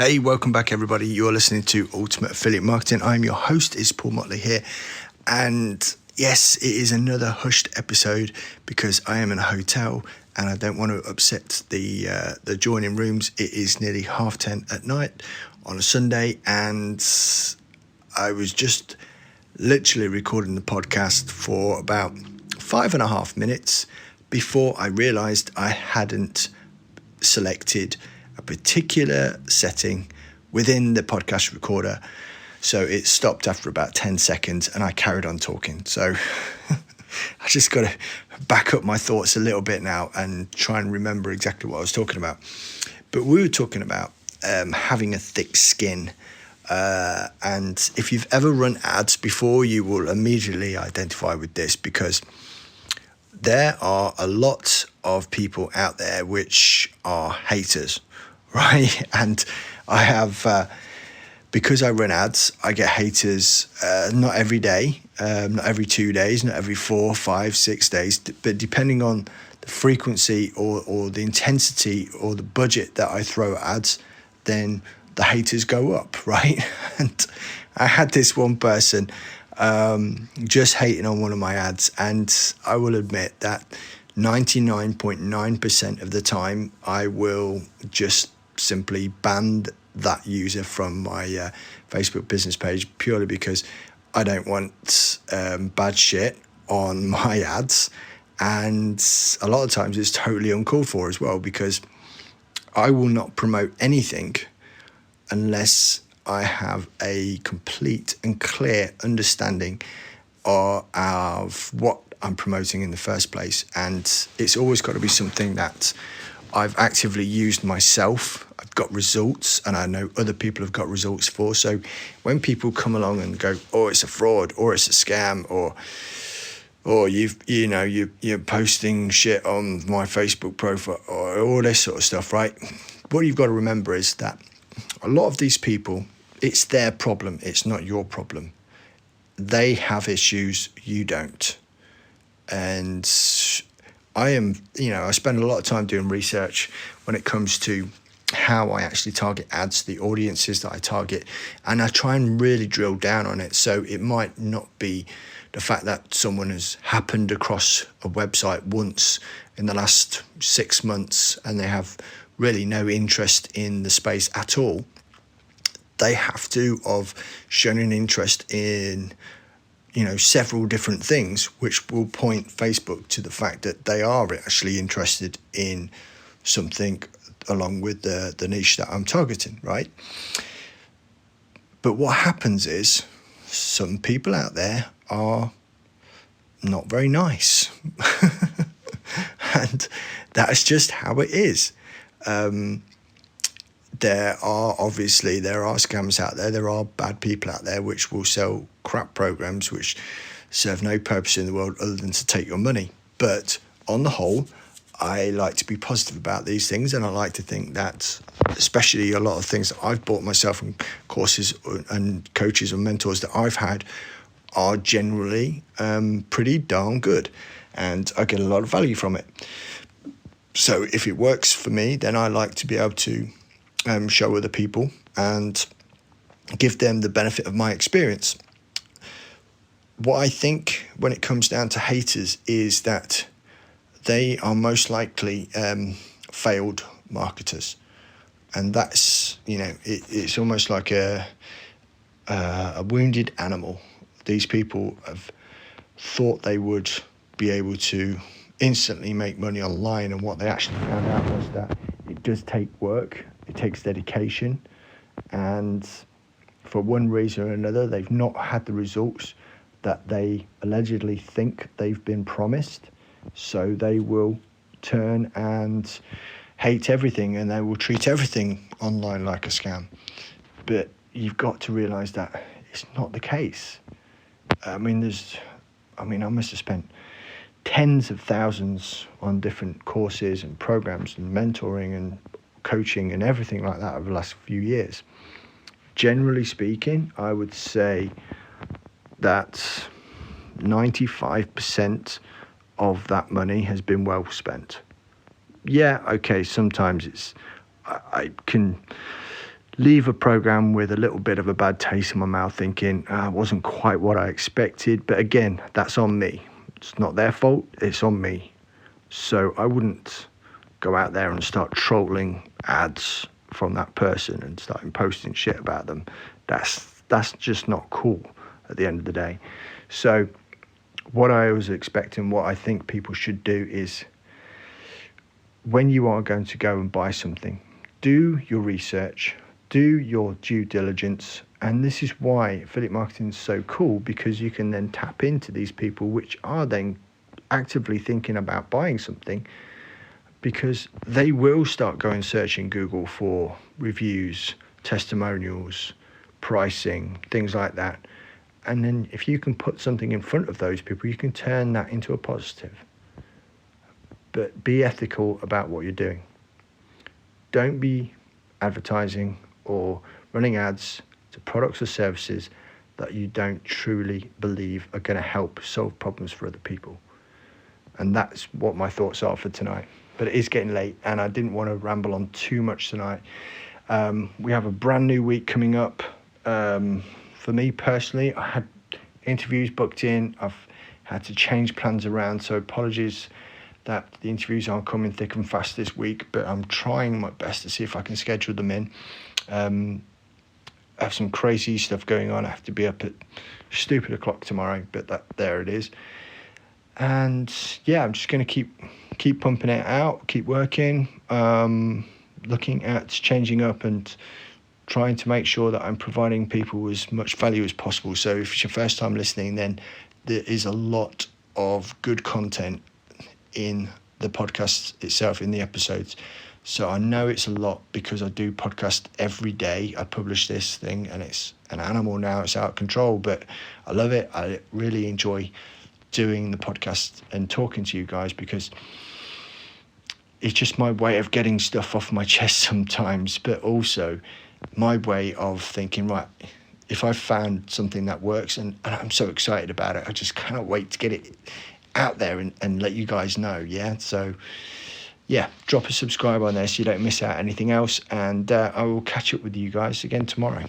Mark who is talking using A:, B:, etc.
A: Hey, welcome back everybody. You're listening to Ultimate Affiliate Marketing. I'm your host, is Paul Motley here. And yes, it is another hushed episode because I am in a hotel and I don't want to upset the joining rooms. It is nearly 10:30 at night on a Sunday and I was just literally recording the podcast for about 5.5 minutes before I realized I hadn't selected a particular setting within the podcast recorder. So it stopped after about 10 seconds and I carried on talking. So I just got to back up my thoughts a little bit now and try and remember exactly what I was talking about. But we were talking about having a thick skin. And if you've ever run ads before, you will immediately identify with this because there are a lot of people out there which are haters, right? And I have, because I run ads, I get haters not every day, not every 2 days, not every 4, 5, 6 days, but depending on the frequency or the intensity or the budget that I throw at ads, then the haters go up, right? And I had this one person just hating on one of my ads, and I will admit that 99.9% of the time I will just simply ban that user from my Facebook business page purely because I don't want bad shit on my ads. And a lot of times it's totally uncalled for as well, because I will not promote anything unless I have a complete and clear understanding of what I'm promoting in the first place. And it's always got to be something that I've actively used myself. I've got results and I know other people have got results for. So when people come along and go, oh, it's a fraud or it's a scam or you're posting shit on my Facebook profile or all this sort of stuff, right? What you've got to remember is that a lot of these people, it's their problem. It's not your problem. They have issues, you don't. And I spend a lot of time doing research when it comes to how I actually target ads, the audiences that I target, and I try and really drill down on it. So it might not be the fact that someone has happened across a website once in the last 6 months and they have really no interest in the space at all. They have to have shown an interest in, several different things, which will point Facebook to the fact that they are actually interested in something along with the niche that I'm targeting, right? But what happens is some people out there are not very nice. And that's just how it is. There are scams out there. There are bad people out there which will sell crap programs which serve no purpose in the world other than to take your money. But on the whole, I like to be positive about these things, and I like to think that especially a lot of things that I've bought myself and courses and coaches and mentors that I've had are generally pretty darn good, and I get a lot of value from it. So if it works for me, then I like to be able to show other people and give them the benefit of my experience. What I think when it comes down to haters is that they are most likely failed marketers. And that's, it's almost like a wounded animal. These people have thought they would be able to instantly make money online, and what they actually found out was that it does take work, it takes dedication, and for one reason or another they've not had the results that they allegedly think they've been promised, so they will turn and hate everything and they will treat everything online like a scam. But you've got to realize that it's not the case. I must have spent tens of thousands on different courses and programs and mentoring and coaching and everything like that over the last few years. Generally speaking, I would say that 95% of that money has been well spent. Yeah, okay, sometimes I can leave a program with a little bit of a bad taste in my mouth, thinking it wasn't quite what I expected. But again, that's on me. It's not their fault, it's on me. So I wouldn't go out there and start trolling ads from that person and starting posting shit about them. That's just not cool at the end of the day. So what I was expecting, what I think people should do is, when you are going to go and buy something, do your research, do your due diligence. And this is why affiliate marketing is so cool, because you can then tap into these people which are then actively thinking about buying something, because they will start going searching Google for reviews, testimonials, pricing, things like that. And then if you can put something in front of those people, you can turn that into a positive. But be ethical about what you're doing. Don't be advertising or running ads to products or services that you don't truly believe are going to help solve problems for other people. And that's what my thoughts are for tonight. But it is getting late, and I didn't want to ramble on too much tonight. We have a brand new week coming up. For me personally, I had interviews booked in. I've had to change plans around, so apologies that the interviews aren't coming thick and fast this week, but I'm trying my best to see if I can schedule them in. I have some crazy stuff going on. I have to be up at stupid o'clock tomorrow, but there it is. And yeah, I'm just going to keep pumping it out, keep working, looking at changing up and trying to make sure that I'm providing people as much value as possible. So if it's your first time listening, then there is a lot of good content in the podcast itself, in the episodes. So I know it's a lot because I do podcast every day. I publish this thing and it's an animal now. It's out of control, but I love it. I really enjoy doing the podcast and talking to you guys, because it's just my way of getting stuff off my chest sometimes, but also my way of thinking, right, if I've found something that works and I'm so excited about it, I just cannot wait to get it out there and let you guys know. Yeah. So yeah, drop a subscribe on there so you don't miss out anything else. And I will catch up with you guys again tomorrow.